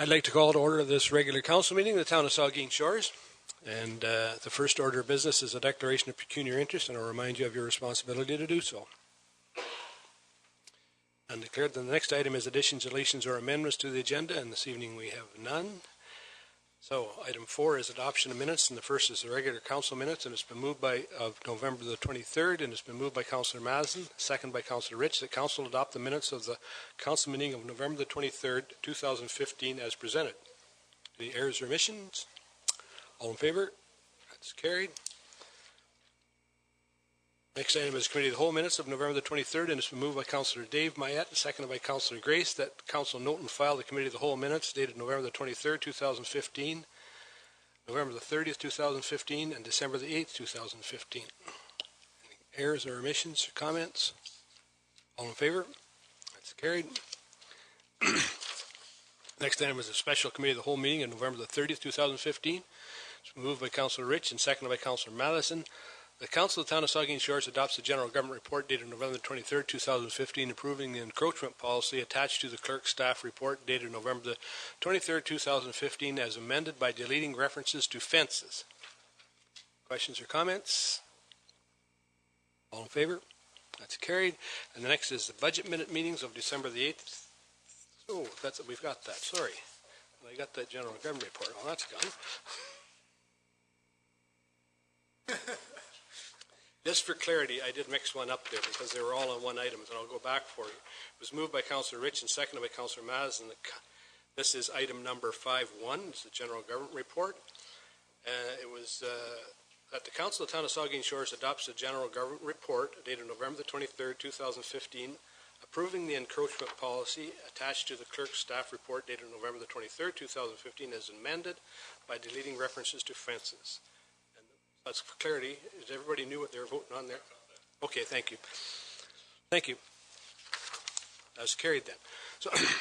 I'd like to call to order this regular council meeting of the town of Saugeen Shores. And the first order of business is a declaration of pecuniary interest, and I'll remind you of your responsibility to do so. And declared that the next item is additions, deletions, or amendments to the agenda, and this evening we have none. So item 4 is adoption of minutes, and the first is the regular council minutes, and it's been moved by November the 23rd, and it's been moved by Councillor Madison, second by Councillor Rich, that council adopt the minutes of the council meeting of November the 23rd, 2015 as presented. Any errors or omissions? All in favor? That's carried. Next item is committee of the whole minutes of November the 23rd, and it's been moved by Councillor Dave Mayette and seconded by Councillor Grace that council note and file the committee of the whole minutes dated November the 23rd, 2015, November the 30th, 2015, and December the 8th, 2015. Any errors or omissions or comments? All in favor? That's carried. Next item is a special committee of the whole meeting on November the 30th, 2015. It's been moved by Councillor Rich and seconded by Councillor Madison. The Council of the Town of Saugeen Shores adopts the General Government Report dated November 23rd, 2015, approving the encroachment policy attached to the Clerk's Staff Report dated November 23rd, 2015, as amended by deleting references to fences. Questions or comments? All in favor? That's carried. And the next is the budget minute meetings of December the 8th. Oh, we've got that. Sorry. I got that General Government Report. Oh, that's gone. Just for clarity, I did mix one up there because they were all on one item, and I'll go back for you. It was moved by Councillor Rich and seconded by Councillor Madison. This is item number 5.1. It's the General Government Report. It was that the Council of the Town of Saugeen Shores adopts the General Government Report dated November the 23rd, 2015, approving the encroachment policy attached to the Clerk's Staff Report dated November the 23rd, 2015, as amended by deleting references to fences. That's for clarity. Is everybody knew what they were voting on there? Okay, thank you. Thank you. That's carried then.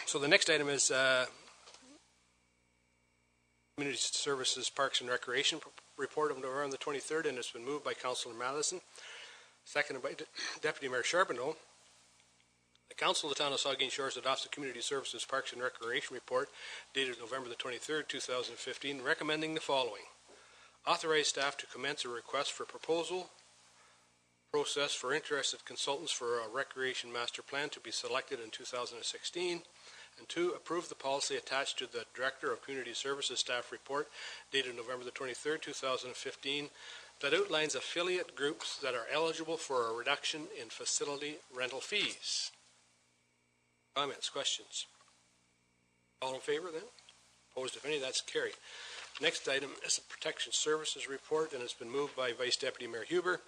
So the next item is Community Services, Parks and Recreation Report of November the 23rd, and it's been moved by Councillor Madison, seconded by Deputy Mayor Charbonneau. The Council of the Town of Saugeen Shores adopts the Community Services, Parks and Recreation Report dated November the 23rd, 2015, recommending the following. Authorize staff to commence a request for proposal process for interested consultants for a recreation master plan to be selected in 2016. And 2, approve the policy attached to the Director of Community Services Staff Report dated November the 23rd, 2015 that outlines affiliate groups that are eligible for a reduction in facility rental fees. Comments, questions? All in favor then? Opposed if any? That's carried. Next item is the Protection Services Report, and it's been moved by Vice Deputy Mayor Huber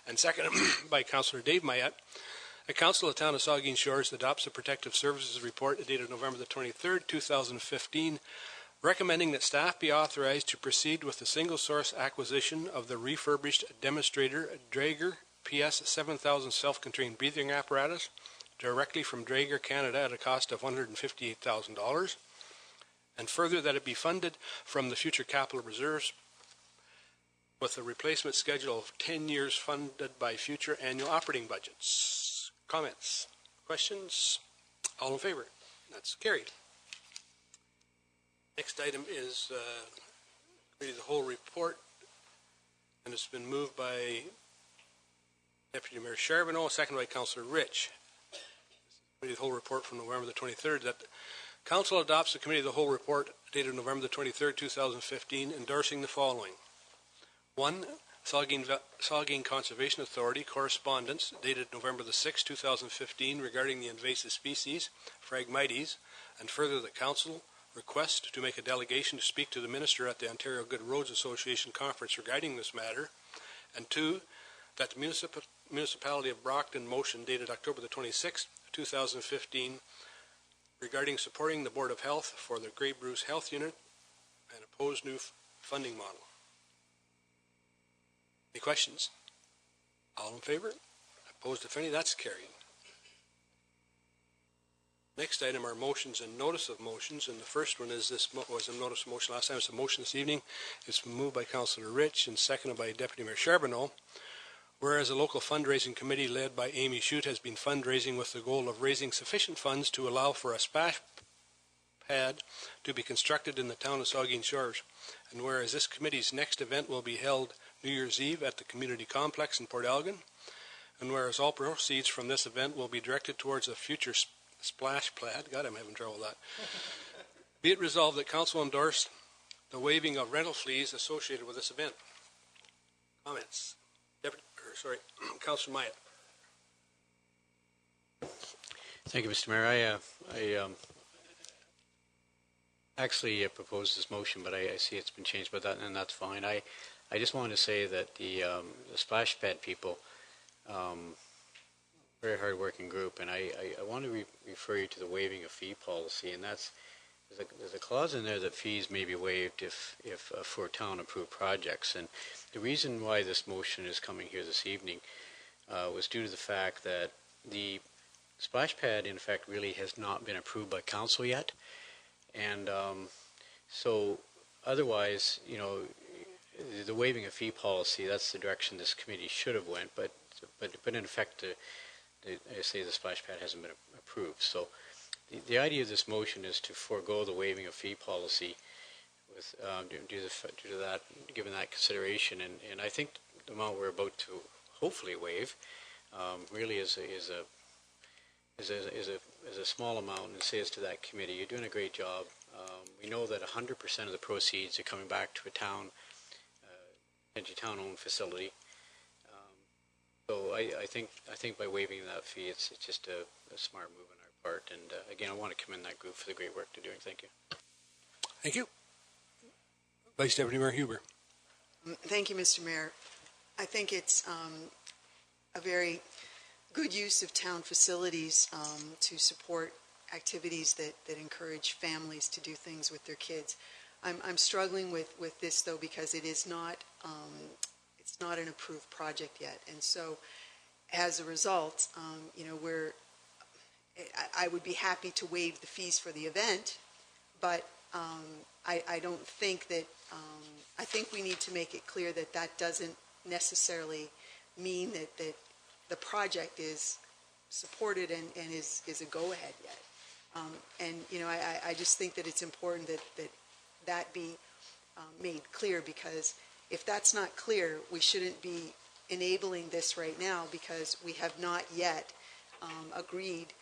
and seconded by Councillor Dave Mayette. The Council of the Town of Saugeen Shores adopts the Protective Services Report dated November the 23rd, 2015, recommending that staff be authorized to proceed with the single-source acquisition of the refurbished demonstrator Draeger PS 7000 self-contained breathing apparatus directly from Draeger Canada at a cost of $158,000. And further, that it be funded from the future capital reserves with a replacement schedule of 10 years funded by future annual operating budgets. Comments? Questions? All in favor? That's carried. Next item is the whole report, and it's been moved by Deputy Mayor Charbonneau, seconded by Councillor Rich. The whole report from November the 23rd that Council adopts the Committee of the Whole Report dated November the 23rd, 2015, endorsing the following. 1. Saugeen Conservation Authority correspondence dated November the 6th, 2015 regarding the invasive species, Phragmites, and further that Council request to make a delegation to speak to the Minister at the Ontario Good Roads Association conference regarding this matter. And 2. That the Municipality of Brockton motion dated October the 26th, 2015 regarding supporting the Board of Health for the Grey Bruce Health Unit and opposed new funding model. Any questions? All in favor? Opposed if any? That's carried. Next item are motions and notice of motions, and the first one is this was a notice of motion last time. It's a motion this evening. It's moved by Councillor Rich and seconded by Deputy Mayor Charbonneau. Whereas a local fundraising committee led by Amy Shute has been fundraising with the goal of raising sufficient funds to allow for a splash pad to be constructed in the town of Saugeen Shores. And whereas this committee's next event will be held New Year's Eve at the Community Complex in Port Elgin, and whereas all proceeds from this event will be directed towards a future splash pad. God, I'm having trouble with that. Be it resolved that Council endorse the waiving of rental fees associated with this event. Comments? Councilor Myatt. Thank you, Mr. Mayor. I actually proposed this motion, but I see it's been changed, but and that's fine. I just wanted to say that the splash pad people, very hard-working group, and I want to refer you to the waiving of fee policy, and there's a clause in there that fees may be waived if for town-approved projects, and the reason why this motion is coming here this evening was due to the fact that the splash pad, in fact, really has not been approved by council yet, and so otherwise, you know, the waiving of fee policy, that's the direction this committee should have went, but in effect, I say the splash pad hasn't been approved. So the idea of this motion is to forego the waiving of fee policy with due to that, given that consideration, and I think the amount we're about to hopefully waive really is a small amount, and says to that committee, you're doing a great job. We know that 100% of the proceeds are coming back to a town, town-owned facility. So I think by waiving that fee, it's just a smart move on our part. And again, I want to commend that group for the great work they're doing. Thank you. Thank you. Vice Deputy Mayor Huber. Thank you, Mr. Mayor. I think it's a very good use of town facilities to support activities that encourage families to do things with their kids. I'm struggling with this, though, because it is not it's not an approved project yet, and so as a result, you know, I would be happy to waive the fees for the event, but I don't think that I think we need to make it clear that that doesn't necessarily mean that the project is supported and is a go-ahead yet. And you know, I just think that it's important that be made clear, because if that's not clear, we shouldn't be enabling this right now, because we have not yet agreed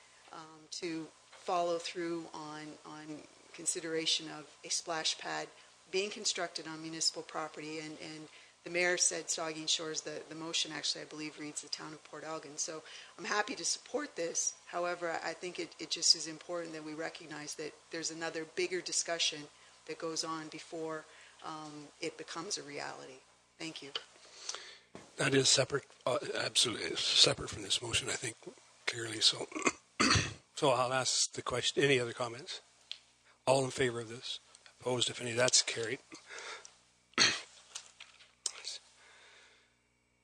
to follow through on consideration of a splash pad being constructed on municipal property, and the mayor said Saugeen Shores. The motion actually, I believe, reads the town of Port Elgin. So I'm happy to support this. However, I think it just is important that we recognize that there's another bigger discussion that goes on before it becomes a reality. Thank you. That is separate, absolutely separate from this motion, I think, clearly. So, so I'll ask the question. Any other comments? All in favor of this? Opposed, if any? That's carried.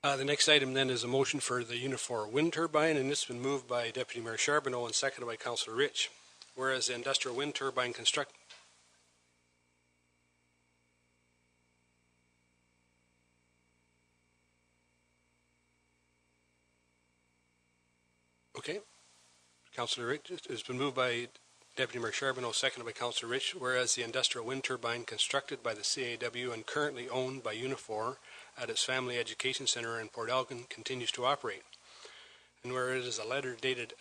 The next item then is a motion for the Unifor wind turbine, and this has been moved by Deputy Mayor Charbonneau and seconded by Councillor Rich. Whereas the industrial wind turbine Okay. Councillor Rich, it's been moved by Deputy Mayor Charbonneau, seconded by Councillor Rich, whereas the industrial wind turbine constructed by the CAW and currently owned by Unifor at its Family Education Center in Port Elgin continues to operate. And where it is a letter dated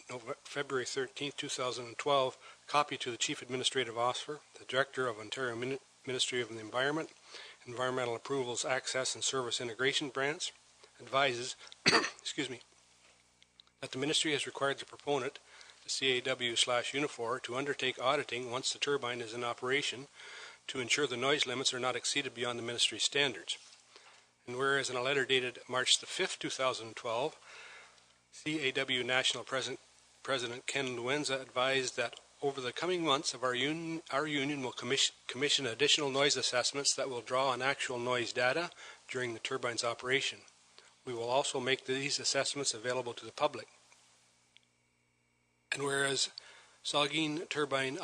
February 13, 2012, copy to the Chief Administrative Officer, the Director of Ontario Ministry of the Environment, Environmental Approvals Access and Service Integration Branch, advises, excuse me, that the Ministry has required the proponent, the CAW/Unifor, to undertake auditing once the turbine is in operation to ensure the noise limits are not exceeded beyond the Ministry's standards. And whereas in a letter dated March the 5th, 2012, CAW National President Ken Luenza advised that over the coming months of our union will commission additional noise assessments that will draw on actual noise data during the turbine's operation. We will also make these assessments available to the public. And whereas Saugeen Turbine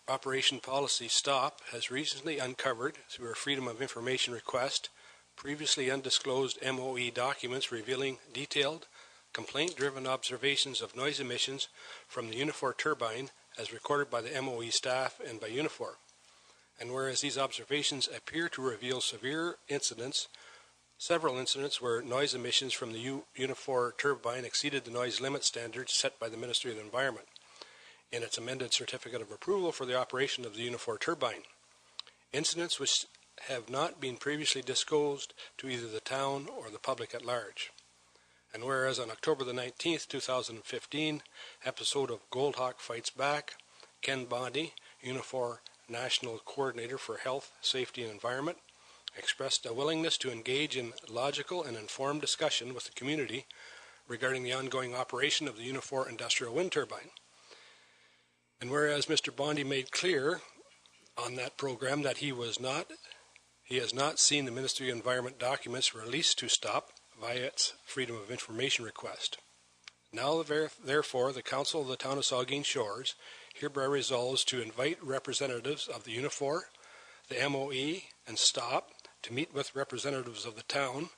Operation Policy STOP has recently uncovered, through a Freedom of Information request, previously undisclosed MOE documents revealing detailed, complaint-driven observations of noise emissions from the Unifor turbine as recorded by the MOE staff and by Unifor. And whereas these observations appear to reveal several incidents where noise emissions from the Unifor turbine exceeded the noise limit standards set by the Ministry of the Environment in its amended certificate of approval for the operation of the Unifor turbine. Incidents which have not been previously disclosed to either the town or the public at large. And whereas on October the 19th, 2015, episode of Goldhawk Fights Back, Ken Bondi, Unifor National Coordinator for Health, Safety and Environment, expressed a willingness to engage in logical and informed discussion with the community regarding the ongoing operation of the Unifor industrial wind turbine. And whereas Mr. Bondi made clear on that program that he has not seen the Ministry of Environment documents released to STOP via its Freedom of Information request. Now, therefore, the Council of the Town of Saugeen Shores hereby resolves to invite representatives of the Unifor, the MOE, and STOP to meet with representatives of the town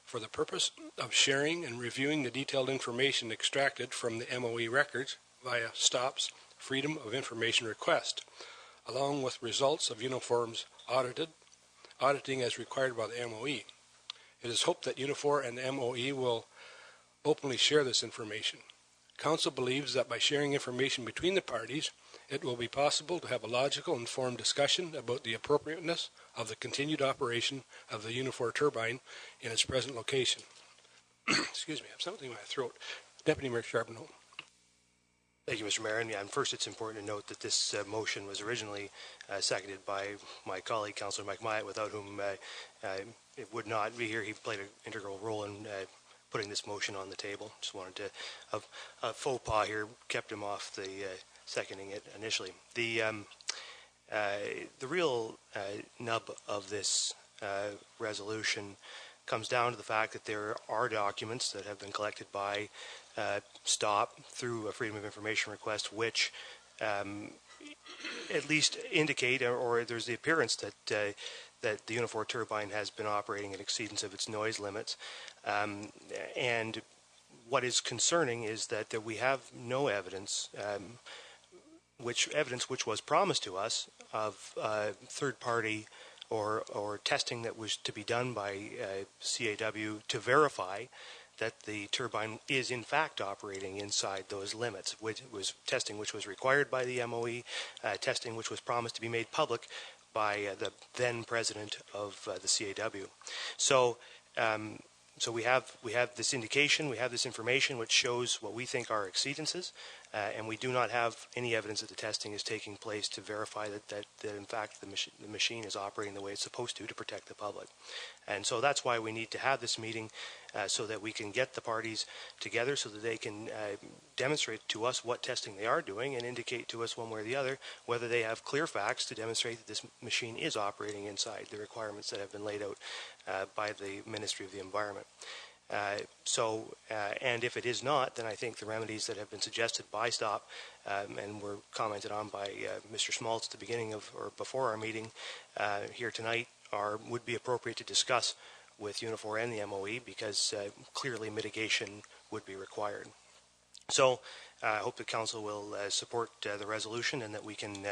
for the purpose of sharing and reviewing the detailed information extracted from the MOE records via STOP's Freedom of Information request, along with results of Uniform's auditing as required by the MOE. It is hoped that Unifor and the MOE will openly share this information. Council believes that by sharing information between the parties, it will be possible to have a logical, informed discussion about the appropriateness of the continued operation of the Unifor turbine in its present location. Excuse me, I have something in my throat. Deputy Mayor Charbonneau. Thank you, Mr. Mayor. And first, it's important to note that this motion was originally seconded by my colleague, Councillor Mike Myatt, without whom it would not be here. He played an integral role in putting this motion on the table. Just wanted to, a faux pas here, kept him off the seconding it initially. The real nub of this resolution comes down to the fact that there are documents that have been collected by STOP through a Freedom of Information request, which at least indicate, or there's the appearance that that the Unifor turbine has been operating in exceedance of its noise limits. And what is concerning is that we have no evidence, which was promised to us, of third-party or testing that was to be done by CAW to verify that the turbine is in fact operating inside those limits, which was testing which was required by the MOE, testing which was promised to be made public by the then president of the CAW. So we have this indication, we have this information which shows what we think are exceedances, and we do not have any evidence that the testing is taking place to verify that in fact the machine is operating the way it's supposed to protect the public. And so that's why we need to have this meeting, so that we can get the parties together so that they can demonstrate to us what testing they are doing and indicate to us one way or the other whether they have clear facts to demonstrate that this machine is operating inside the requirements that have been laid out by the Ministry of the Environment. And if it is not, then I think the remedies that have been suggested by STOP and were commented on by Mr. Schmaltz at the beginning of or before our meeting here tonight would be appropriate to discuss with Unifor and the MOE, because clearly mitigation would be required. So I hope the Council will support the resolution, and that we can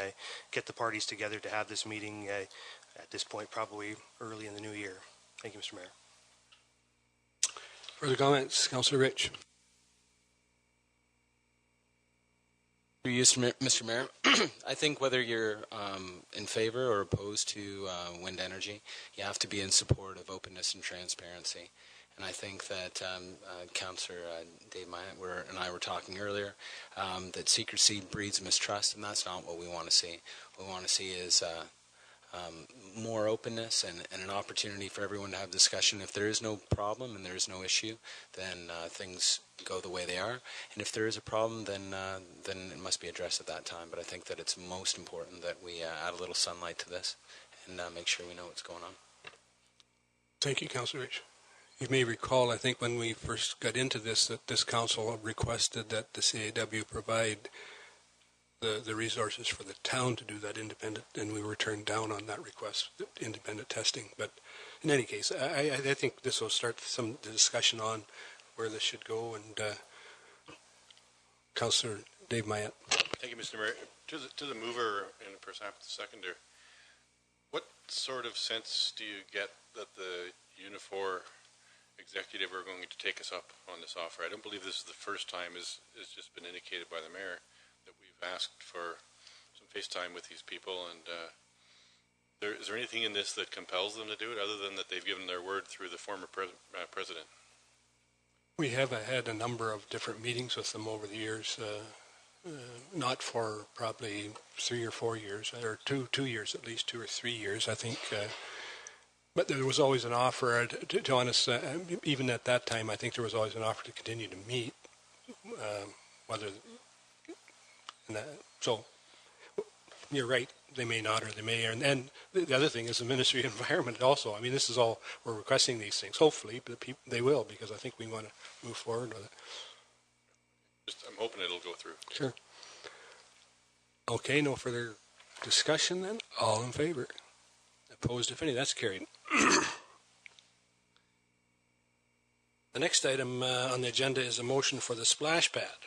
get the parties together to have this meeting at this point probably early in the new year. Thank you, Mr. Mayor. Further comments? Councillor Rich. Mr. Mayor, I think whether you're in favor or opposed to wind energy, you have to be in support of openness and transparency. And I think that Councillor Dave Myatt and I were talking earlier, that secrecy breeds mistrust, and that's not what we want to see. What we want to see is more openness and an opportunity for everyone to have discussion. If there is no problem and there is no issue, then things go the way they are. And if there is a problem, then it must be addressed at that time. But I think that it's most important that we add a little sunlight to this and make sure we know what's going on. Thank you, Councillor Rich. You may recall, I think, when we first got into this, that this council requested that the CAW provide the resources for the town to do that independent, and we were turned down on that request, independent testing. But in any case, I think this will start some discussion on where this should go. And Councillor Dave Myatt. Thank Thank you, Mr. Mayor. To the mover and perhaps the seconder, what sort of sense do you get that the Unifor executive are going to take us up on this offer? I don't believe this is the first time, as just been indicated by the mayor, that we've asked for some FaceTime with these people. And is there anything in this that compels them to do it, other than that they've given their word through the former president? We have had a number of different meetings with them over the years, not for probably 3 or 4 years, or 2 years at least, 2 or 3 years, I think. But there was always an offer, to be honest, even at that time, I think there was always an offer to continue to meet, so you're right, they may not, or they may, and the other thing is the Ministry of Environment also. I mean, this is all, we're requesting these things, hopefully, but they will, because I think we want to move forward with it. I'm hoping it'll go through. Sure. Okay, no further discussion then. All in favor? Opposed, if any? That's carried. The next item on the agenda is a motion for the splash pad.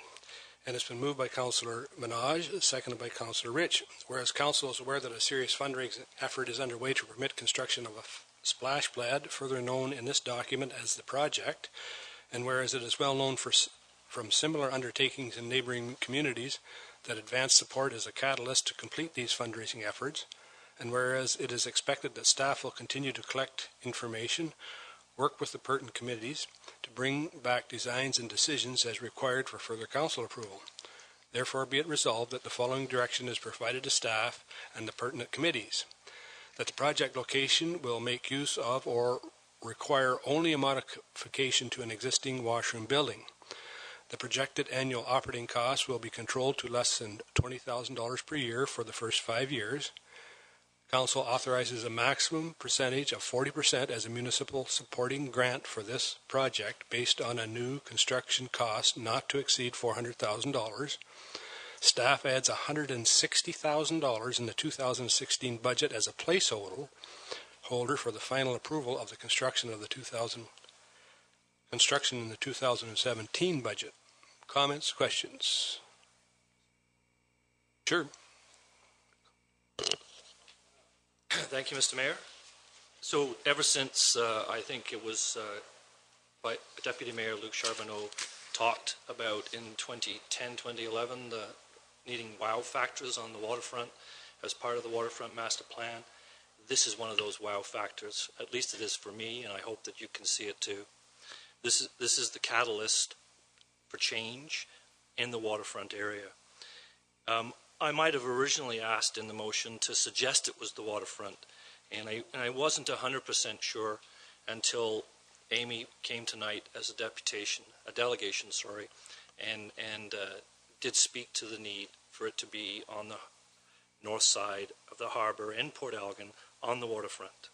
And it's been moved by Councillor Minaj, seconded by Councillor Rich. Whereas Council is aware that a serious fundraising effort is underway to permit construction of a splash pad, further known in this document as the project, and whereas it is well known from similar undertakings in neighboring communities that advanced support is a catalyst to complete these fundraising efforts, and whereas it is expected that staff will continue to collect information, work with the pertinent committees to bring back designs and decisions as required for further council approval. Therefore, be it resolved that the following direction is provided to staff and the pertinent committees: that the project location will make use of or require only a modification to an existing washroom building. The projected annual operating costs will be controlled to less than $20,000 per year for the first 5 years. Council authorizes a maximum percentage of 40% as a municipal supporting grant for this project based on a new construction cost not to exceed $400,000. Staff adds $160,000 in the 2016 budget as a placeholder for the final approval of the construction in the 2017 budget. Comments, questions? Sure. Thank you, Mr. Mayor. So ever since I think it was by Deputy Mayor Luc Charbonneau talked about in 2010, 2011, the needing wow factors on the waterfront as part of the waterfront master plan, this is one of those wow factors. At least it is for me, and I hope that you can see it too. This is the catalyst for change in the waterfront area. I might have originally asked in the motion to suggest it was the waterfront, and I wasn't 100% sure until Amy came tonight as a delegation, and did speak to the need for it to be on the north side of the harbor in Port Elgin on the waterfront.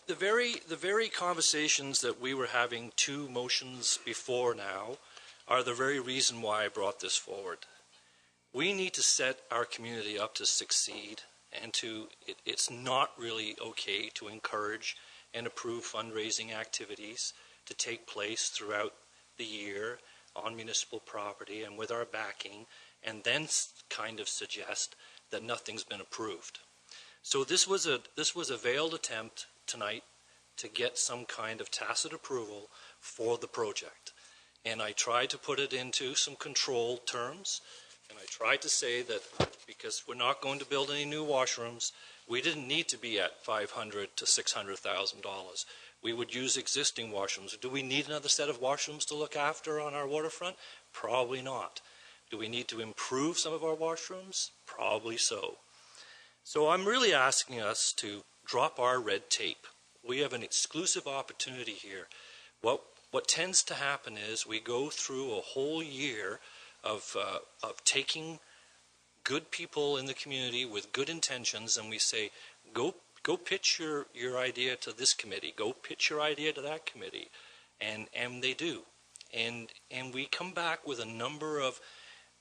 The very conversations that we were having 2 motions before now are the very reason why I brought this forward. We need to set our community up to succeed, and it's not really okay to encourage and approve fundraising activities to take place throughout the year on municipal property and with our backing, and then kind of suggest that nothing's been approved. So this was a veiled attempt tonight to get some kind of tacit approval for the project. And I tried to put it into some controlled terms, and I tried to say that because we're not going to build any new washrooms, we didn't need to be at $500,000 to $600,000. We would use existing washrooms. Do we need another set of washrooms to look after on our waterfront? Probably not. Do we need to improve some of our washrooms? Probably so. So I'm really asking us to drop our red tape. We have an exclusive opportunity here. What tends to happen is we go through a whole year of taking good people in the community with good intentions, and we say, go pitch your idea to this committee, go pitch your idea to that committee, and they do. And we come back with a number of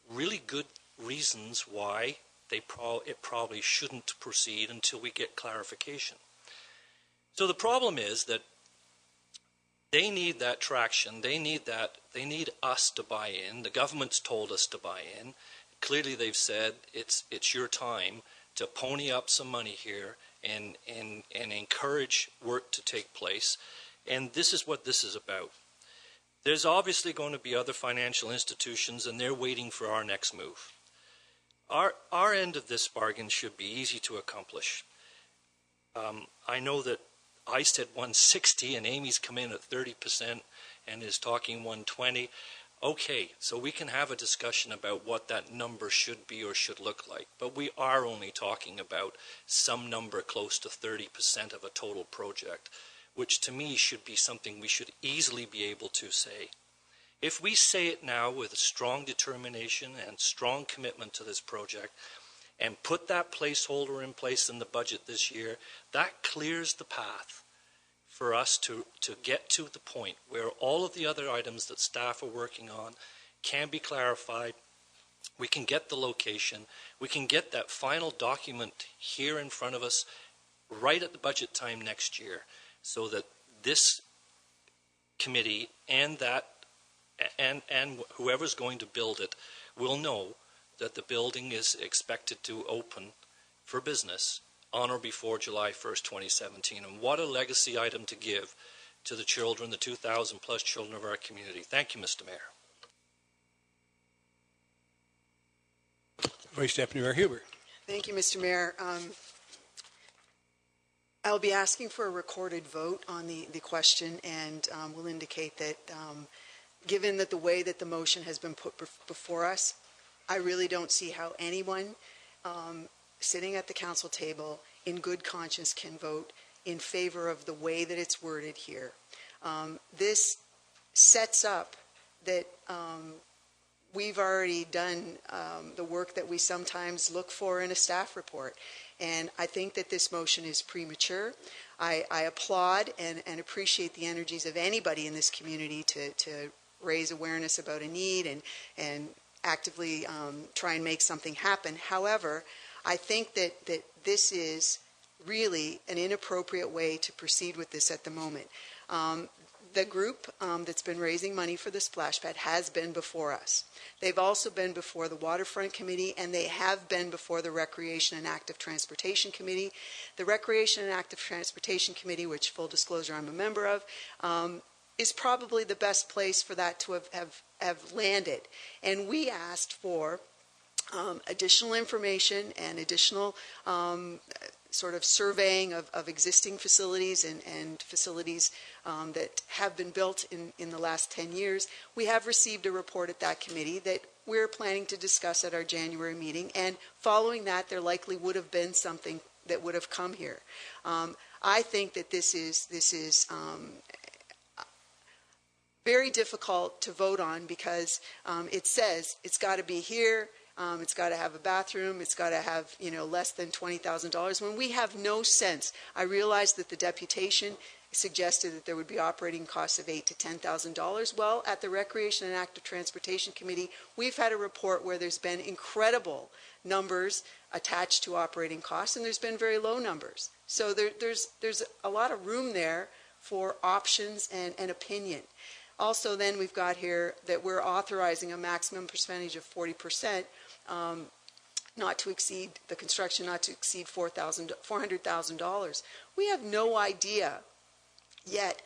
really good reasons why it probably shouldn't proceed until we get clarification. So the problem is that They need that traction. They need us to buy in. The government's told us to buy in. Clearly they've said it's your time to pony up some money here and encourage work to take place. And this is what this is about. There's obviously going to be other financial institutions, and they're waiting for our next move. Our end of this bargain should be easy to accomplish. I know that I said 160, and Amy's come in at 30% and is talking 120. Okay, so we can have a discussion about what that number should be or should look like, but we are only talking about some number close to 30% of a total project, which to me should be something we should easily be able to say. If we say it now with a strong determination and strong commitment to this project and put that placeholder in place in the budget this year, that clears the path for us to get to the point where all of the other items that staff are working on can be clarified. We can get the location. We can get that final document here in front of us right at the budget time next year, so that this committee and whoever's going to build it will know that the building is expected to open for business on or before July 1st, 2017. And what a legacy item to give to the children, the 2,000 plus children of our community. Thank you, Mr. Mayor. Vice Deputy Mayor Huber. Thank you, Mr. Mayor. I'll be asking for a recorded vote on the question, and will indicate that given that the way that the motion has been put before us, I really don't see how anyone sitting at the council table in good conscience can vote in favor of the way that it's worded here. This sets up that we've already done the work that we sometimes look for in a staff report. And I think that this motion is premature. I applaud and appreciate the energies of anybody in this community to raise awareness about a need and actively try and make something happen. However, I think that this is really an inappropriate way to proceed with this at the moment. The group that's been raising money for the splash pad has been before us. They've also been before the Waterfront Committee, and they have been before the Recreation and Active Transportation Committee. The Recreation and Active Transportation Committee, which, full disclosure, I'm a member of, is probably the best place for that to have landed. And we asked for additional information and additional sort of surveying of existing facilities and facilities that have been built in the last 10 years. We have received a report at that committee that we're planning to discuss at our January meeting, and following that there likely would have been something that would have come here. I think that this is very difficult to vote on because it says it's got to be here. It's got to have a bathroom. It's got to have, less than $20,000. When we have no sense, I realize that the deputation suggested that there would be operating costs of $8,000 to $10,000. Well, at the Recreation and Active Transportation Committee, we've had a report where there's been incredible numbers attached to operating costs, and there's been very low numbers. So there's a lot of room there for options and opinion. Also, then we've got here that we're authorizing a maximum percentage of 40%, not to exceed the construction, not to exceed $400,000. We have no idea yet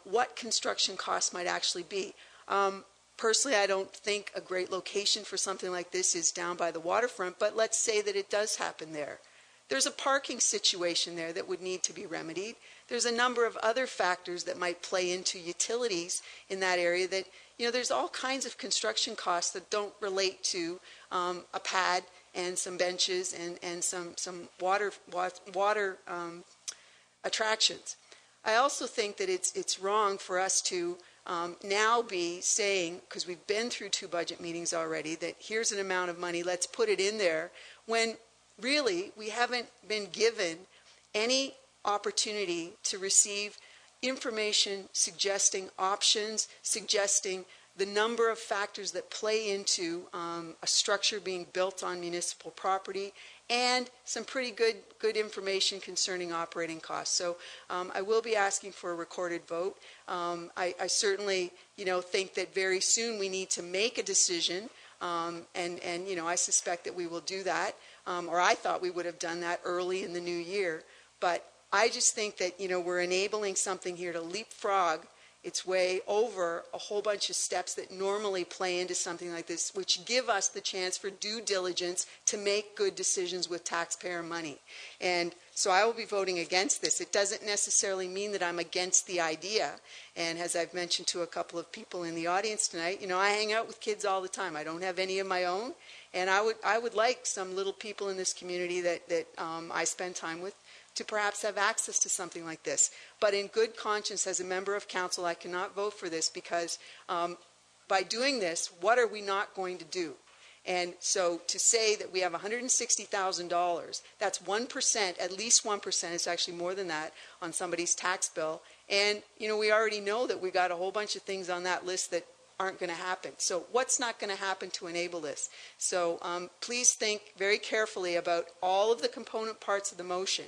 what construction costs might actually be. Personally, I don't think a great location for something like this is down by the waterfront, but let's say that it does happen there. There's a parking situation there that would need to be remedied. There's a number of other factors that might play into utilities in that area that, there's all kinds of construction costs that don't relate to a pad and some benches and some water attractions. I also think that it's wrong for us to now be saying, because we've been through 2 budget meetings already, that here's an amount of money, let's put it in there, when really we haven't been given any opportunity to receive information suggesting options, suggesting the number of factors that play into a structure being built on municipal property, and some pretty good information concerning operating costs. So I will be asking for a recorded vote. I certainly, think that very soon we need to make a decision, and I suspect that we will do that, or I thought we would have done that early in the new year. But I just think that, we're enabling something here to leapfrog its way over a whole bunch of steps that normally play into something like this, which give us the chance for due diligence to make good decisions with taxpayer money. And so I will be voting against this. It doesn't necessarily mean that I'm against the idea. And as I've mentioned to a couple of people in the audience tonight, I hang out with kids all the time. I don't have any of my own. And I would like some little people in this community that I spend time with to perhaps have access to something like this. But in good conscience, as a member of council, I cannot vote for this because by doing this, what are we not going to do? And so to say that we have $160,000, that's 1%, at least 1%, it's actually more than that, on somebody's tax bill. And, we already know that we got a whole bunch of things on that list that aren't going to happen. So what's not going to happen to enable this? So please think very carefully about all of the component parts of the motion.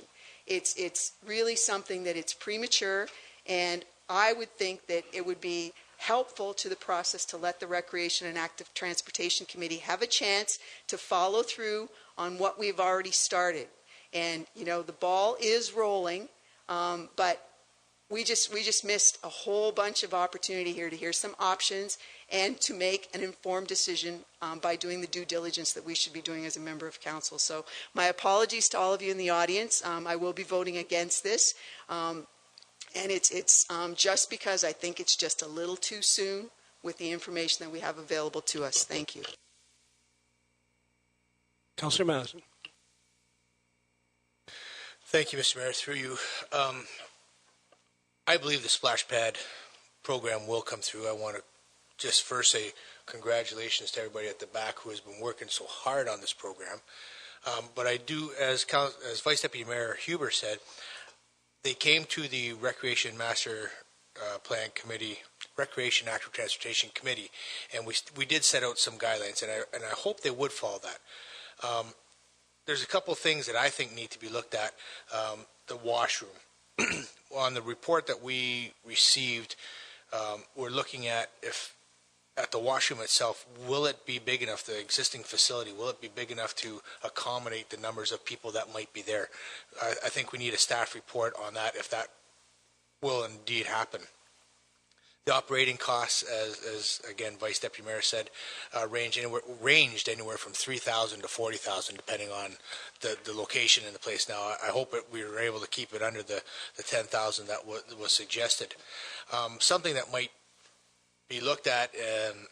It's really something that it's premature, and I would think that it would be helpful to the process to let the Recreation and Active Transportation Committee have a chance to follow through on what we've already started. And, the ball is rolling, but we just missed a whole bunch of opportunity here to hear some options and to make an informed decision by doing the due diligence that we should be doing as a member of council. So my apologies to all of you in the audience. I will be voting against this. And it's just because I think it's just a little too soon with the information that we have available to us. Thank you. Councillor Madison. Thank you, Mr. Mayor. Through you. I believe the splash pad program will come through. I want to just first say congratulations to everybody at the back who has been working so hard on this program. But I do, as Vice Deputy Mayor Huber said, they came to the Recreation Master Plan Committee, Recreation Active Transportation Committee, and we did set out some guidelines, and I hope they would follow that. There's a couple of things that I think need to be looked at. The washroom. On the report that we received, we're looking at at the washroom itself, will it be big enough, the existing facility, will it be big enough to accommodate the numbers of people that might be there? I think we need a staff report on that, if that will indeed happen. The operating costs, as again Vice Deputy Mayor said, ranged anywhere from $3,000 to $40,000, depending on the location in the place. Now, I hope we were able to keep it under the $10,000 that was suggested. Something that might be looked at in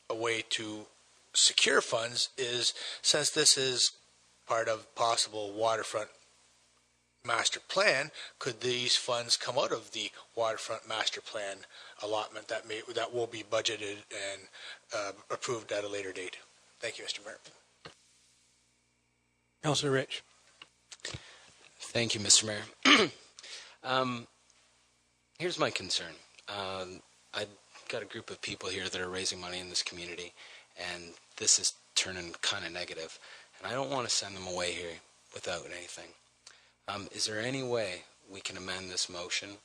a way to secure funds is, since this is part of possible waterfront master plan, could these funds come out of the waterfront master plan allotment that will be budgeted and approved at a later date? Thank you, Mr. Mayor. Councillor Rich. Thank you, Mr. Mayor. Here's my concern. I've got a group of people here that are raising money in this community, and this is turning kind of negative, and I don't want to send them away here without anything. Is there any way we can amend this motion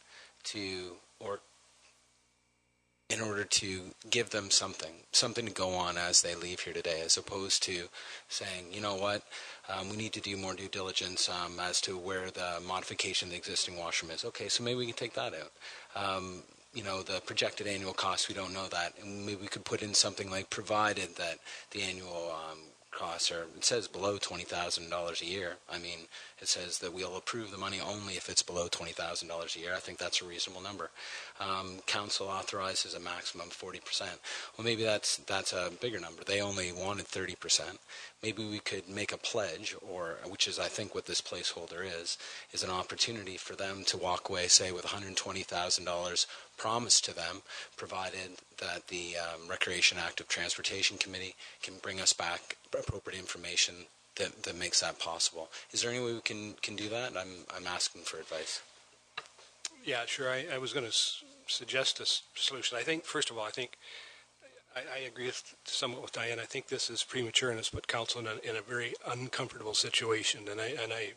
in order to give them something to go on as they leave here today, as opposed to saying, you know what, we need to do more due diligence as to where the modification of the existing washroom is. Okay, so maybe we can take that out. The projected annual cost, we don't know that, and maybe we could put in something like, provided that the annual costs are, it says below $20,000 a year. I mean, it says that we'll approve the money only if it's below $20,000 a year. I think that's a reasonable number. Council authorizes a maximum of 40%. Well, maybe that's a bigger number. They only wanted 30%. Maybe we could make a pledge, which is I think what this placeholder is an opportunity for them to walk away, say, with $120,000 promised to them, provided that the Recreation Active Transportation Committee can bring us back appropriate information that makes that possible. Is there any way we can do that? I'm asking for advice. Yeah, sure. I was going to suggest a solution. I think, first of all, I agree somewhat with Diane. I think this is premature and it's put council in a very uncomfortable situation. And I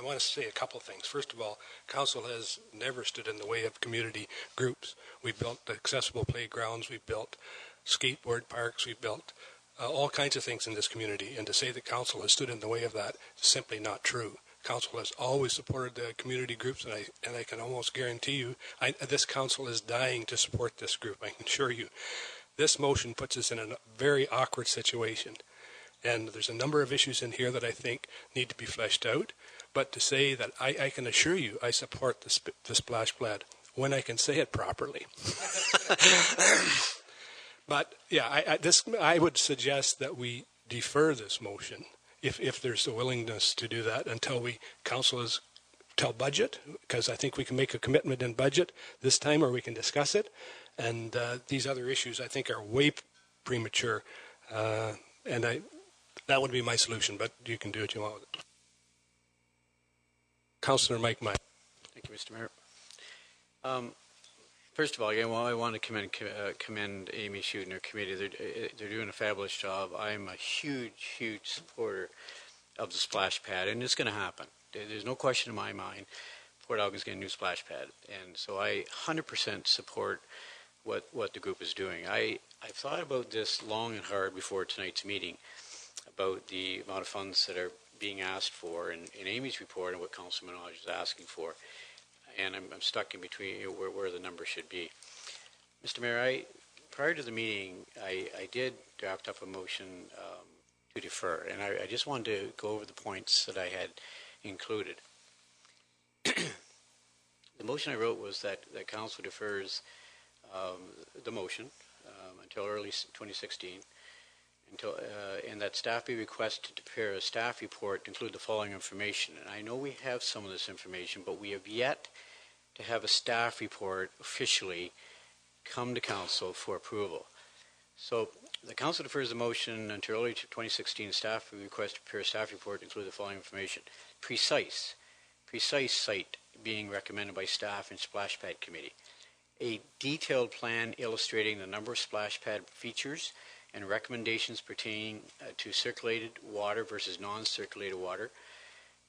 want to say a couple things. First of all, council has never stood in the way of community groups. We've built accessible playgrounds. We've built skateboard parks. We've built all kinds of things in this community. And to say that council has stood in the way of that is simply not true. Council has always supported the community groups, and I can almost guarantee you, this council is dying to support this group. I can assure you. This motion puts us in a very awkward situation. And there's a number of issues in here that I think need to be fleshed out. But to say that I can assure you I support the splash pad when I can say it properly. But yeah, I would suggest that we defer this motion if there's a willingness to do that until council is till budget, because I think we can make a commitment in budget this time, or we can discuss it. And these other issues, I think, are way premature. And that would be my solution, but you can do what you want with it. Councillor Mike Meyer. Thank you, Mr. Mayor. First of all, again, I want to commend Amy Shute and her committee. They're doing a fabulous job. I'm a huge supporter of the splash pad, and it's going to happen. There's no question in my mind Port Elgin's getting a new splash pad. And so I 100% support what the group is doing. I've thought about this long and hard before tonight's meeting, about the amount of funds that are being asked for in Amy's report and what Councilman Minaj is asking for. And I'm stuck in between where the number should be. Mr. Mayor, prior to the meeting, I did draft up a motion to defer, and I just wanted to go over the points that I had included. The motion I wrote was that Council defers the motion until early 2016, and that staff be requested to prepare a staff report to include the following information. And I know we have some of this information, but we have yet to have a staff report officially come to Council for approval. So the Council defers the motion until early 2016. Staff be requested to prepare a staff report to include the following information. Precise site being recommended by staff and splash pad committee. A detailed plan illustrating the number of splash pad features and recommendations pertaining to circulated water versus non-circulated water.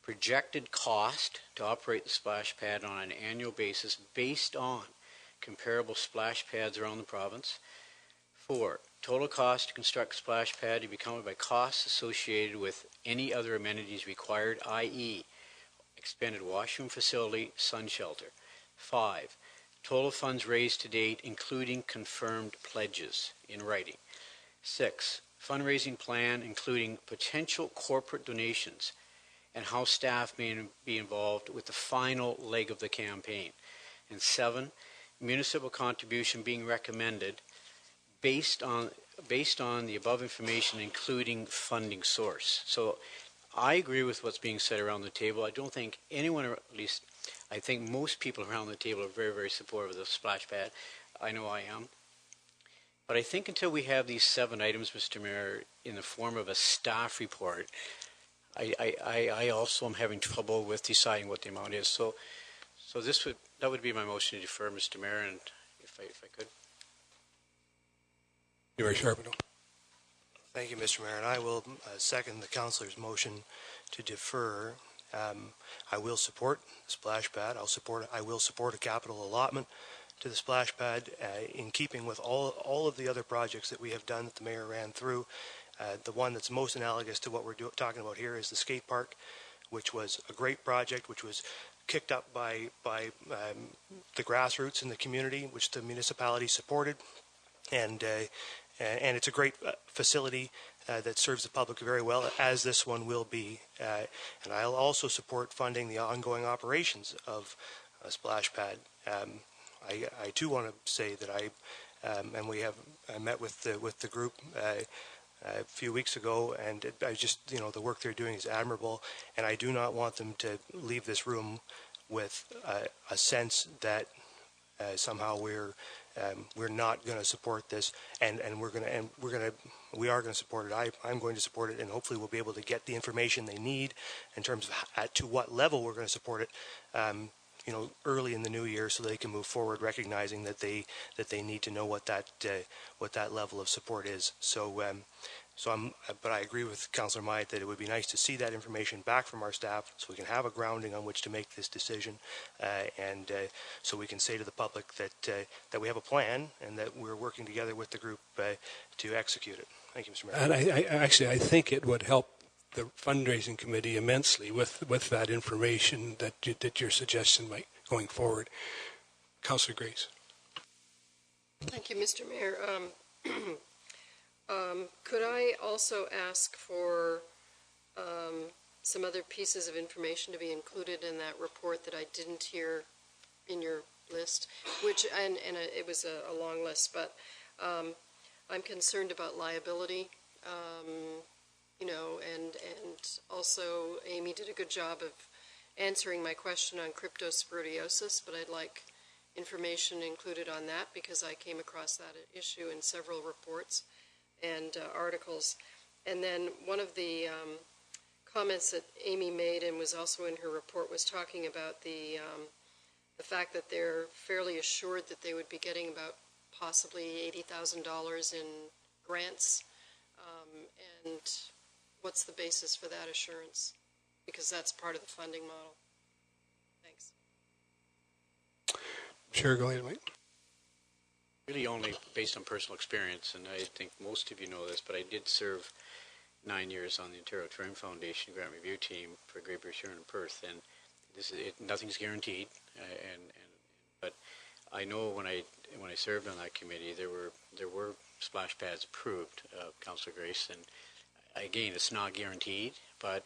Projected cost to operate the splash pad on an annual basis based on comparable splash pads around the province. 4. Total cost to construct splash pad to be counted by costs associated with any other amenities required, i.e. expanded washroom facility, sun shelter. 5. Total funds raised to date, including confirmed pledges in writing. 6. Fundraising plan, including potential corporate donations and how staff may be involved with the final leg of the campaign. And 7. Municipal contribution being recommended based on the above information, including funding source. So I agree with what's being said around the table. I don't think anyone, or at least I think most people around the table, are very, very supportive of the splash pad. I know I am. But I think until we have these 7 items, Mr. Mayor, in the form of a staff report, I also am having trouble with deciding what the amount is. So that would be my motion to defer, Mr. Mayor, and if I could. You're very sharp. Thank you, Mr. Mayor, and I will second the councillor's motion to defer. I will support the splash pad. I will support a capital allotment to the splash pad in keeping with all of the other projects that we have done that the mayor ran through. The one that's most analogous to what we're talking about here is the skate park, which was a great project, which was kicked up by the grassroots in the community, which the municipality supported, and it's a great facility that serves the public very well, as this one will be. And I'll also support funding the ongoing operations of a splash pad. I too want to say that I met with the group a few weeks ago, and I just, the work they're doing is admirable, and I do not want them to leave this room with a sense that somehow we're not going to support this, and we are going to support it. I'm going to support it, and hopefully we'll be able to get the information they need in terms of to what level we're going to support it. early in the new year so they can move forward, recognizing that they need to know what that level of support is. But I agree with Councillor Myatt that it would be nice to see that information back from our staff so we can have a grounding on which to make this decision, and so we can say to the public that we have a plan and that we're working together with the group to execute it. Thank you, Mr. Mayor. And I think it would help the fundraising committee immensely with that information that your suggestion might going forward. Councillor Grace. Thank you, Mr. Mayor. Could I also ask for some other pieces of information to be included in that report that I didn't hear in your list? It was a long list, but I'm concerned about liability. And also Amy did a good job of answering my question on cryptosporidiosis, but I'd like information included on that because I came across that issue in several reports and articles. And then one of the comments that Amy made and was also in her report was talking about the fact that they're fairly assured that they would be getting about possibly $80,000 in grants. And what's the basis for that assurance? Because that's part of the funding model. Thanks. Sure, go ahead, Mike. Really only based on personal experience, and I think most of you know this, but I did serve 9 years on the Ontario Tourism Foundation grant review team for Great British Heron in Perth, and nothing's guaranteed. But I know when I served on that committee, there were splash pads approved, Councillor Grace, and again, it's not guaranteed, but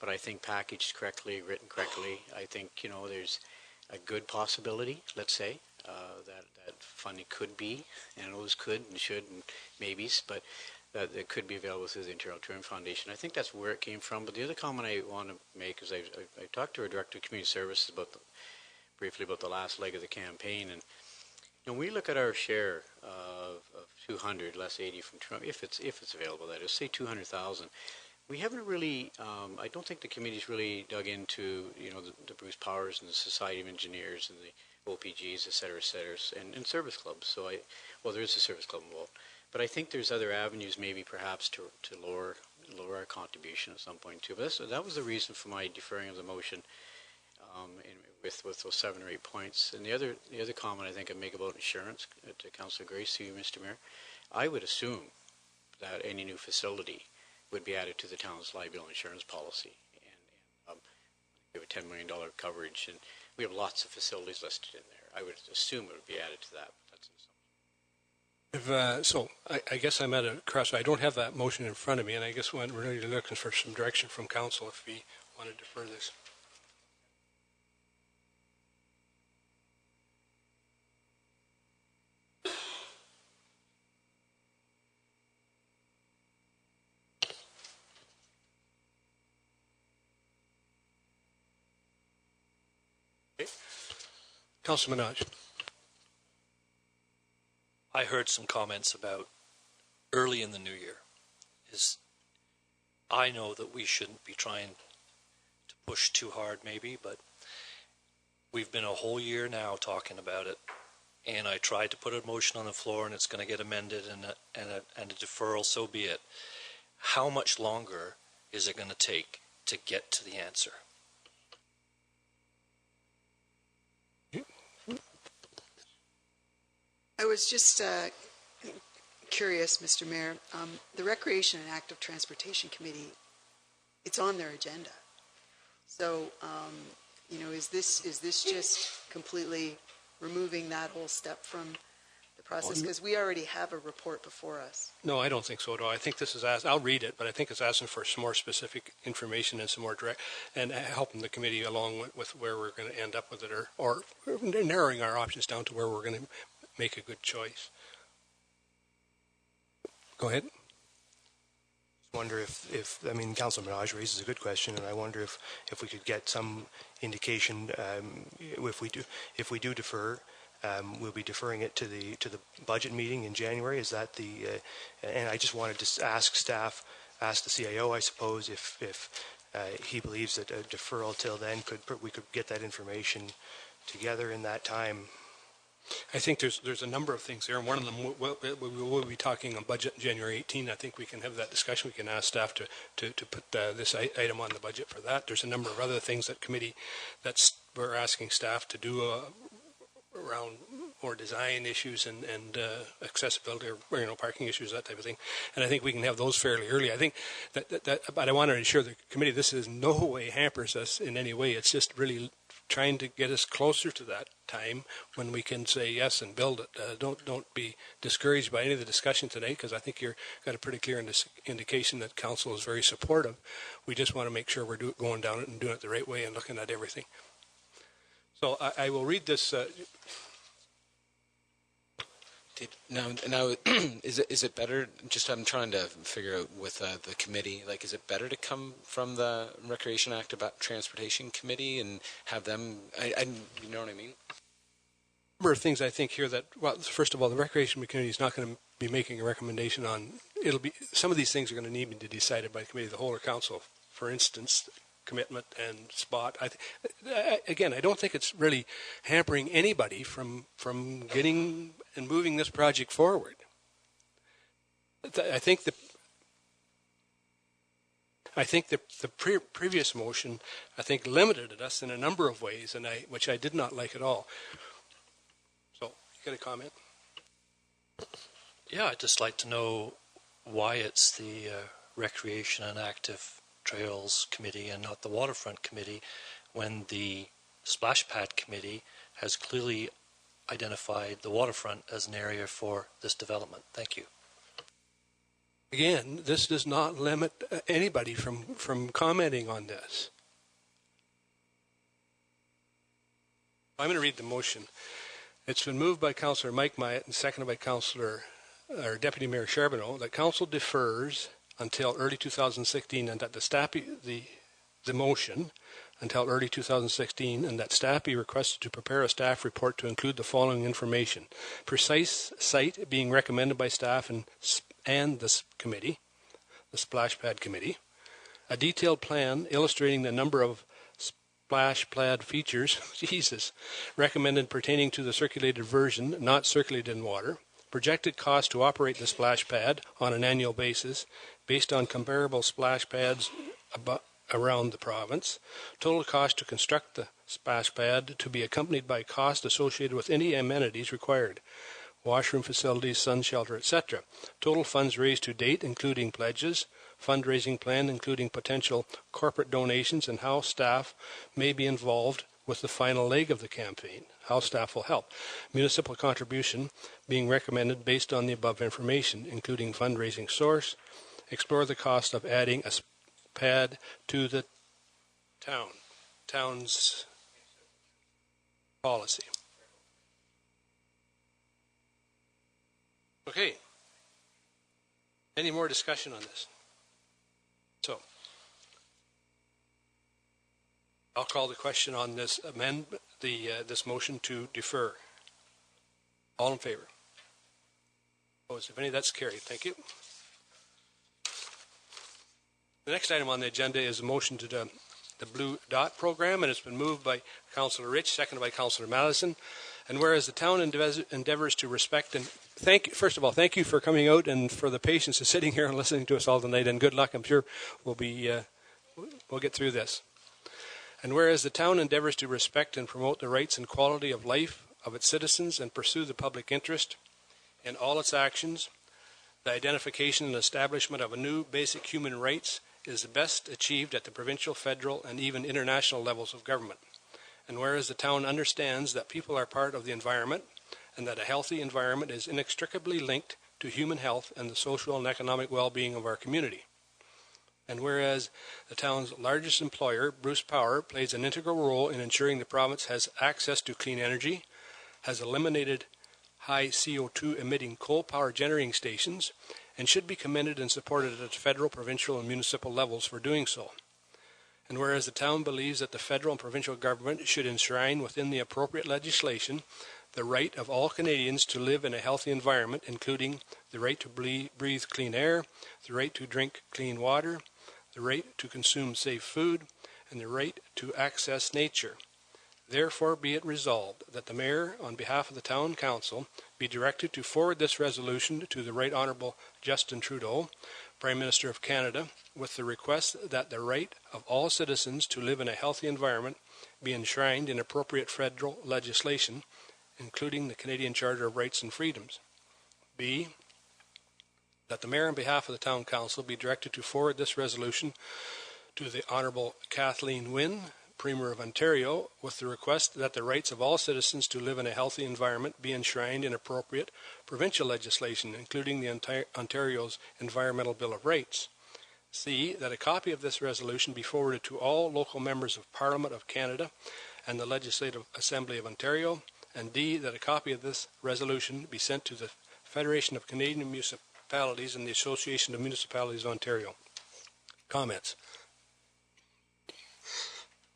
I think packaged correctly, written correctly, I think there's a good possibility, let's say, that funding could be, and those could and should and maybes, but that it could be available through the Ontario Tourism Foundation. I think that's where it came from. But the other comment I want to make is I talked to our Director of Community Services briefly about the last leg of the campaign, and when we look at our share of 200 less 80 from Toronto, if it's available, that is, say 200,000. We haven't really, I don't think the committee's really dug into, the Bruce Powers and the Society of Engineers and the OPGs, et cetera, and service clubs. There is a service club involved. But I think there's other avenues maybe perhaps to lower our contribution at some point too. But that was the reason for my deferring of the motion with those 7 or 8 points. And the other comment I think I'd make about insurance to Councillor Grace, to you, Mr. Mayor, I would assume that any new facility would be added to the town's liability insurance policy, and we have a $10 million coverage, and we have lots of facilities listed in there. I would assume it would be added to that. But that's an assumption. I guess I'm at a crossroad. I don't have that motion in front of me, and I guess we're really looking for some direction from council if we want to defer this. Councilor Minaj. I heard some comments about early in the new year. I know that we shouldn't be trying to push too hard maybe, but we've been a whole year now talking about it, and I tried to put a motion on the floor and it's going to get amended and a deferral, so be it. How much longer is it going to take to get to the answer? I was just curious, Mr. Mayor. The Recreation and Active Transportation Committee, it's on their agenda. So, is this just completely removing that whole step from the process? Because we already have a report before us. No, I don't think so at all. I think this is I'll read it, but I think it's asking for some more specific information and some more direct, and helping the committee along with where we're going to end up with it, or narrowing our options down to where we're going to make a good choice. Go ahead. I wonder if Councilor Minaj raises a good question, and I wonder if we could get some indication if we do defer, we'll be deferring it to the budget meeting in January. Is that and I just wanted to ask the CIO, I suppose, if he believes that a deferral till then we could get that information together in that time. I think there's a number of things there, and one of them we'll be talking on budget January 18. I think we can have that discussion. We can ask staff to put this item on the budget for that. There's a number of other things that committee we're asking staff to do around more design issues and accessibility, or parking issues, that type of thing. And I think we can have those fairly early. I think but I want to ensure the committee this is no way hampers us in any way. It's just really trying to get us closer to that time when we can say yes and build it. Don't be discouraged by any of the discussion today, because I think you've got a pretty clear indication that council is very supportive. We just want to make sure we're going down it and doing it the right way and looking at everything. So I will read this. Now, is it better? Just I'm trying to figure out with the committee. Like, is it better to come from the Recreation Act about Transportation Committee and have them? You know what I mean? A number of things I think here that, well, first of all, the Recreation Committee is not going to be making a recommendation on. Some of these things are going to need to be decided by the Committee of the Whole or Council. For instance, commitment and spot. Again, I don't think it's really hampering anybody from getting and moving this project forward. I think the previous motion, I think, limited us in a number of ways, and which I did not like at all. So, you got a comment? Yeah, I'd just like to know why it's the Recreation and Active Trails Committee and not the Waterfront Committee, when the Splash Pad Committee has clearly identified the waterfront as an area for this development. Thank you. Again, this does not limit anybody from commenting on this. I'm going to read the motion. It's been moved by Councillor Mike Myatt and seconded by Deputy Mayor Charbonneau that Council defers until early 2016, and that the motion until early 2016, and that staff be requested to prepare a staff report to include the following information: precise site being recommended by staff and this committee, the Splash Pad Committee, a detailed plan illustrating the number of splash pad features, recommended pertaining to the circulated version, not circulated in water, projected cost to operate the splash pad on an annual basis based on comparable splash pads around the province, total cost to construct the splash pad to be accompanied by cost associated with any amenities required, washroom facilities, sun shelter, etc. Total funds raised to date, including pledges, fundraising plan, including potential corporate donations, and how staff may be involved with the final leg of the campaign, how staff will help. Municipal contribution being recommended based on the above information, including fundraising source, explore the cost of adding a pad to the town's policy. Okay. Any more discussion on this? So, I'll call the question on this this motion to defer. All in favor? Opposed? If any, that's carried. Thank you. The next item on the agenda is a motion to the Blue Dot program, and it's been moved by Councillor Rich, seconded by Councillor Madison. And whereas the town endeavors to respect and first of all, thank you for coming out and for the patience of sitting here and listening to us all tonight, and good luck. I'm sure we'll get through this. And whereas the town endeavors to respect and promote the rights and quality of life of its citizens and pursue the public interest in all its actions, the identification and establishment of a new basic human rights is best achieved at the provincial, federal, and even international levels of government. And whereas the town understands that people are part of the environment and that a healthy environment is inextricably linked to human health and the social and economic well-being of our community. And whereas the town's largest employer, Bruce Power, plays an integral role in ensuring the province has access to clean energy, has eliminated high CO2 emitting coal power generating stations, and should be commended and supported at federal, provincial, and municipal levels for doing so. And whereas the town believes that the federal and provincial government should enshrine within the appropriate legislation the right of all Canadians to live in a healthy environment, including the right to breathe clean air, the right to drink clean water, the right to consume safe food, and the right to access nature. Therefore be it resolved that the Mayor, on behalf of the Town Council, be directed to forward this resolution to the Right Honourable Justin Trudeau, Prime Minister of Canada, with the request that the right of all citizens to live in a healthy environment be enshrined in appropriate federal legislation, including the Canadian Charter of Rights and Freedoms. B, that the Mayor, on behalf of the Town Council, be directed to forward this resolution to the Honourable Kathleen Wynne, Premier of Ontario, with the request that the rights of all citizens to live in a healthy environment be enshrined in appropriate provincial legislation, including the Ontario's Environmental Bill of Rights. C, that a copy of this resolution be forwarded to all local members of Parliament of Canada and the Legislative Assembly of Ontario. And D, that a copy of this resolution be sent to the Federation of Canadian Municipalities and the Association of Municipalities of Ontario. Comments?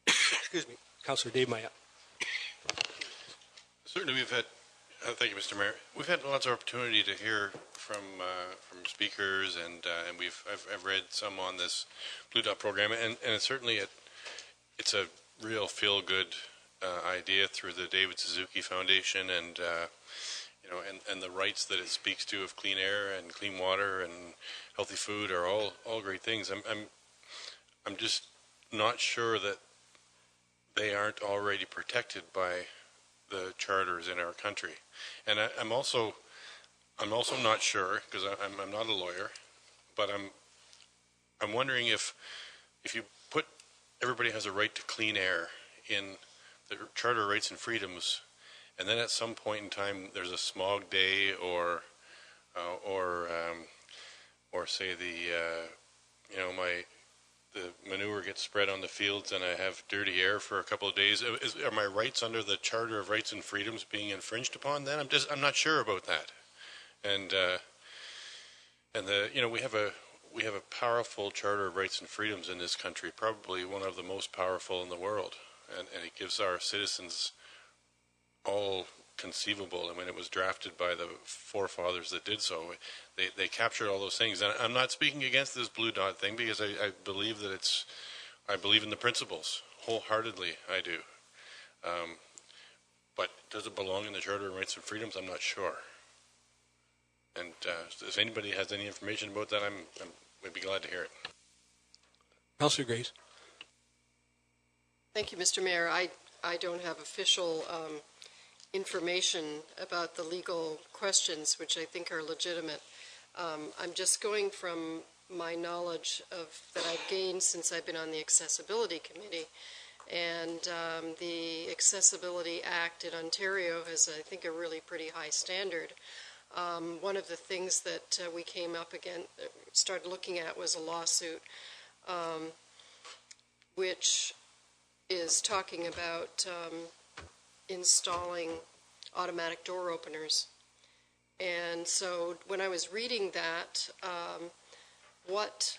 Excuse me. Councillor Dave Maya. Certainly we've had, thank you, Mr. Mayor. We've had lots of opportunity to hear from speakers, and I've read some on this Blue Dot program, and certainly it's a real feel-good idea through the David Suzuki Foundation, and and the rights that it speaks to of clean air and clean water and healthy food are all great things. I'm just not sure that they aren't already protected by the charters in our country, and I'm also not sure, because I'm not a lawyer, but I'm wondering if you put everybody has a right to clean air in the Charter of Rights and Freedoms, and then at some point in time there's a smog day, or say the manure gets spread on the fields and I have dirty air for a couple of days. Are my rights under the Charter of Rights and Freedoms being infringed upon then? I'm not sure about that. And we have a powerful Charter of Rights and Freedoms in this country, probably one of the most powerful in the world, and it gives our citizens all conceivable. I mean, it was drafted by the forefathers that did so. They captured all those things, and I'm not speaking against this Blue Dot thing, because I believe that I believe in the principles wholeheartedly. I do, but does it belong in the Charter of Rights and Freedoms? I'm not sure. And if anybody has any information about that, we'd be glad to hear it. Councillor Grace. Thank you, Mr. Mayor. I don't have official information about the legal questions, which I think are legitimate. I'm just going from my knowledge that I've gained since I've been on the Accessibility Committee. And the Accessibility Act in Ontario has, I think, a really pretty high standard. One of the things that we came up against, started looking at, was a lawsuit which is talking about installing automatic door openers. And so when I was reading that, what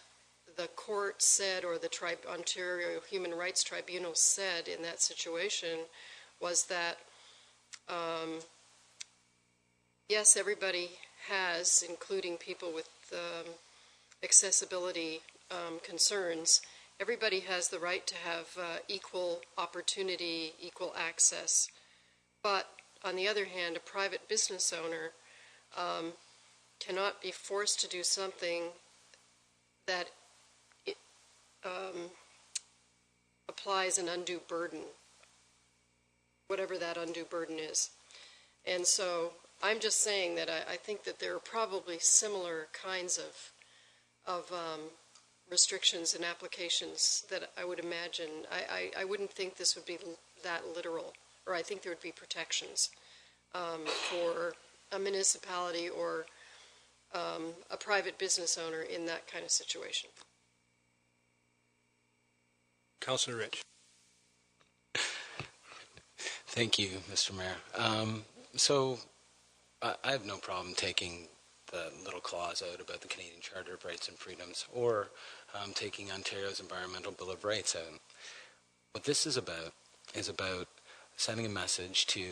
the court said, or the Ontario Human Rights Tribunal said in that situation, was that yes, everybody has, including people with accessibility concerns, everybody has the right to have equal opportunity, equal access. But on the other hand, a private business owner cannot be forced to do something that applies an undue burden, whatever that undue burden is. And so I'm just saying that I think that there are probably similar kinds of restrictions and applications that I would imagine. I wouldn't think this would be that literal, or I think there would be protections for a municipality or a private business owner in that kind of situation. Councillor Rich. Thank you, Mr. Mayor. So I have no problem taking the little clause out about the Canadian Charter of Rights and Freedoms, or taking Ontario's Environmental Bill of Rights out. What this is about sending a message to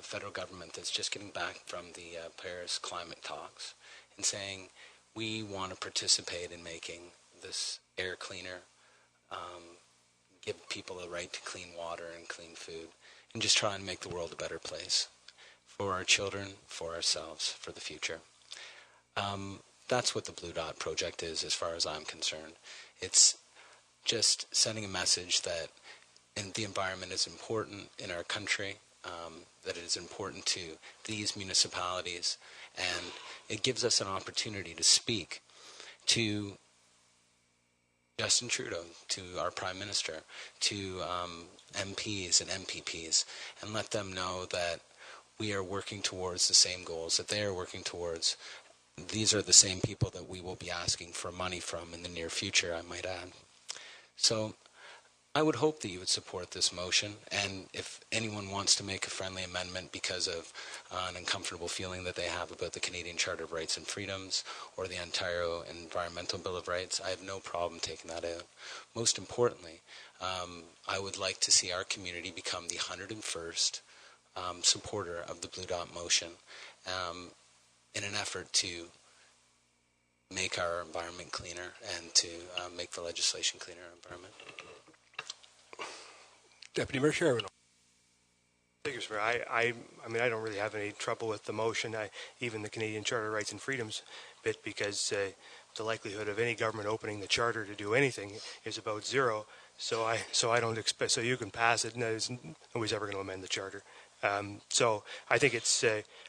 federal government that's just getting back from the Paris climate talks and saying, we want to participate in making this air cleaner, give people a right to clean water and clean food, and just try and make the world a better place for our children, for ourselves, for the future. That's what the Blue Dot Project is, as far as I'm concerned. It's just sending a message that the environment is important in our country, that it is important to these municipalities, and it gives us an opportunity to speak to Justin Trudeau, to our Prime Minister, to MPs and MPPs, and let them know that we are working towards the same goals that they are working towards. These are the same people that we will be asking for money from in the near future, I might add. So I would hope that you would support this motion, and if anyone wants to make a friendly amendment because of an uncomfortable feeling that they have about the Canadian Charter of Rights and Freedoms or the Ontario Environmental Bill of Rights, I have no problem taking that out. Most importantly, I would like to see our community become the 101st supporter of the Blue Dot motion in an effort to make our environment cleaner and to make the legislation cleaner environment. Deputy Mayor Charbonneau. Thank you, sir. I mean, I don't really have any trouble with the motion, even the Canadian Charter of Rights and Freedoms bit, because the likelihood of any government opening the charter to do anything is about zero. So I don't expect. So you can pass it. Nobody's ever going to amend the charter. So I think it's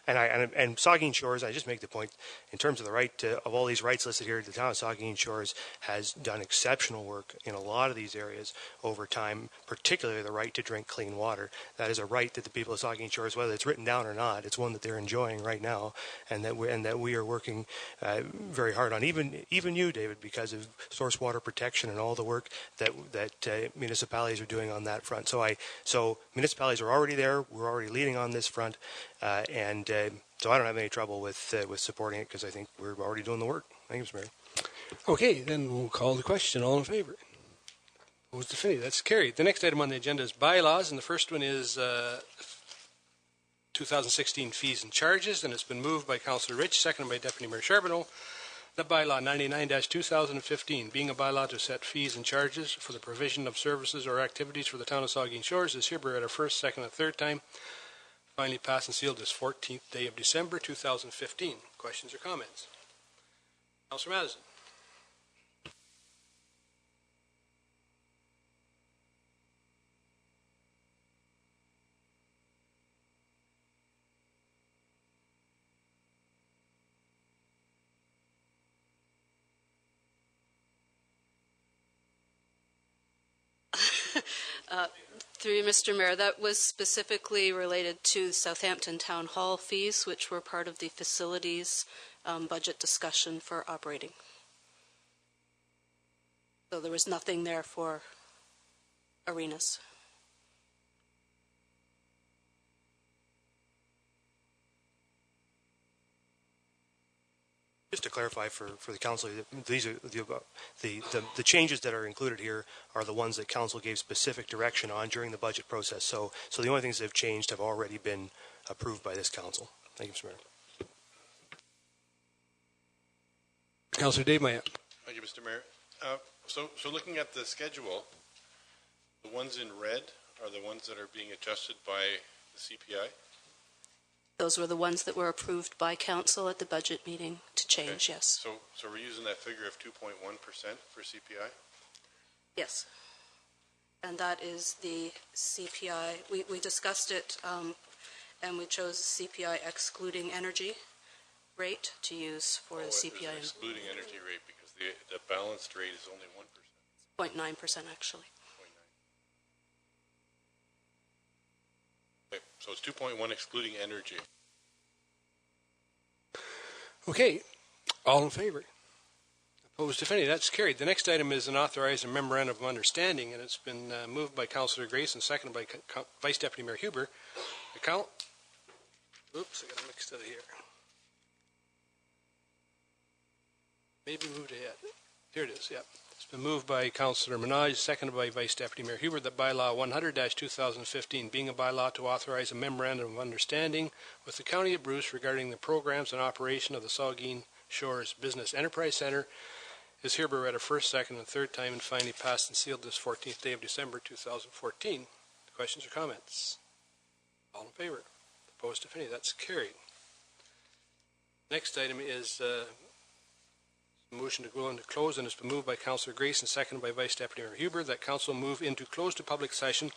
and Saugeen Shores. I just make the point in terms of the right of all these rights listed here. The town of Saugeen Shores has done exceptional work in a lot of these areas over time, particularly the right to drink clean water. That is a right that the people of Saugeen Shores, whether it's written down or not, it's one that they're enjoying right now, and that we are working very hard on. Even you, David, because of source water protection and all the work that municipalities are doing on that front. So municipalities are already there. We're already leading on this front, and so I don't have any trouble with supporting it because I think we're already doing the work. Thank you, Mr. Mayor. Okay, then we'll call the question. All in favor? Opposed to any? That's carried. The next item on the agenda is bylaws, and the first one is 2016 fees and charges, and it's been moved by Councillor Rich, seconded by Deputy Mayor Charbonneau. The bylaw 99-2015, being a bylaw to set fees and charges for the provision of services or activities for the town of Saugeen Shores, is hereby read a first, second, and third time. Finally passed and sealed this 14th day of December 2015. Questions or comments? Councillor Madison. Through you, Mr. Mayor, that was specifically related to Southampton Town Hall fees, which were part of the facilities budget discussion for operating. So there was nothing there for arenas. Just to clarify for the council, these are the changes that are included here are the ones that council gave specific direction on during the budget process. So the only things that have changed have already been approved by this council. Thank you, Mr. Mayor. Councillor Dave Maya. Thank you, Mr. Mayor. So looking at the schedule, the ones in red are the ones that are being adjusted by the CPI? Those were the ones that were approved by council at the budget meeting to change, okay. Yes. So we're using that figure of 2.1% for CPI? Yes. And that is the CPI. We discussed it, and we chose CPI excluding energy rate to use for the CPI. Excluding energy rate, because the balanced rate is only 1%. 0.9% actually. Okay, so it's 2.1 excluding energy. Okay, all in favor? Opposed if any? That's carried. The next item is an authorized memorandum of understanding, and it's been moved by Councillor Grace and seconded by Vice Deputy Mayor Huber. Oops, I got it mixed up here. Maybe moved ahead. Here it is, yeah. It's been moved by Councillor Minaj, seconded by Vice Deputy Mayor Huber, that bylaw 100-2015, being a bylaw to authorize a memorandum of understanding with the County of Bruce regarding the programs and operation of the Saugeen Shores Business Enterprise Centre, is hereby read a first, second, and third time and finally passed and sealed this 14th day of December 2014. Questions or comments? All in favor? Opposed, if any? That's carried. Next item is a motion to go into close, and it's been moved by Councillor Grace and seconded by Vice Deputy Mayor Huber that Council move into closed to public session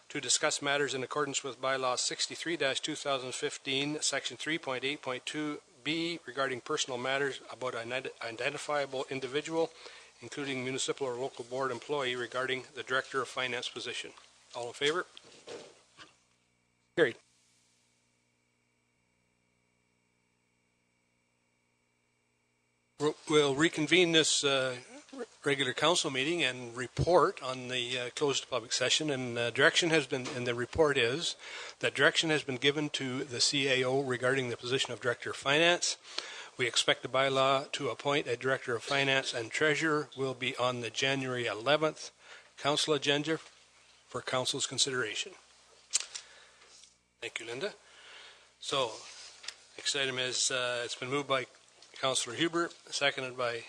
to discuss matters in accordance with Bylaws 63-2015, Section 3.8.2B regarding personal matters about an identifiable individual, including municipal or local board employee, regarding the Director of Finance position. All in favor? Carried. We'll reconvene this regular council meeting and report on the closed public session. And direction has been, and the report is that direction has been given to the CAO regarding the position of Director of Finance. We expect the bylaw to appoint a Director of Finance and Treasurer will be on the January 11th council agenda for council's consideration. Thank you, Linda. So, next item is it's been moved by Councillor Huber, seconded by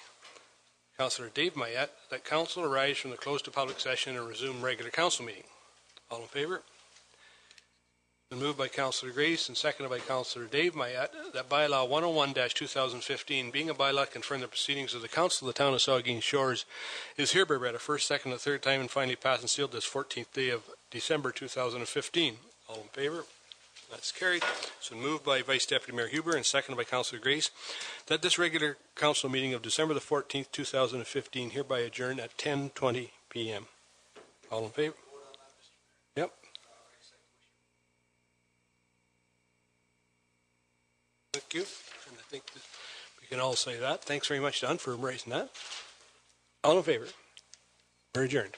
Councillor Dave Mayette, that council arise from the closed to public session and resume regular council meeting. All in favor? Been moved by Councillor Grace and seconded by Councillor Dave Mayette that bylaw 101-2015, being a bylaw confirming the proceedings of the council of the town of Saugeen Shores, is hereby read a first, second, and third time and finally passed and sealed this 14th day of December 2015. All in favor? That's carried. It's been moved by Vice Deputy Mayor Huber and seconded by Councillor Grace that this regular council meeting of December the 14th, 2015 hereby adjourned at 10:20 p.m. All in favor? Yep. Thank you. And I think that we can all say that. Thanks very much, Don, for raising that. All in favor? We're adjourned.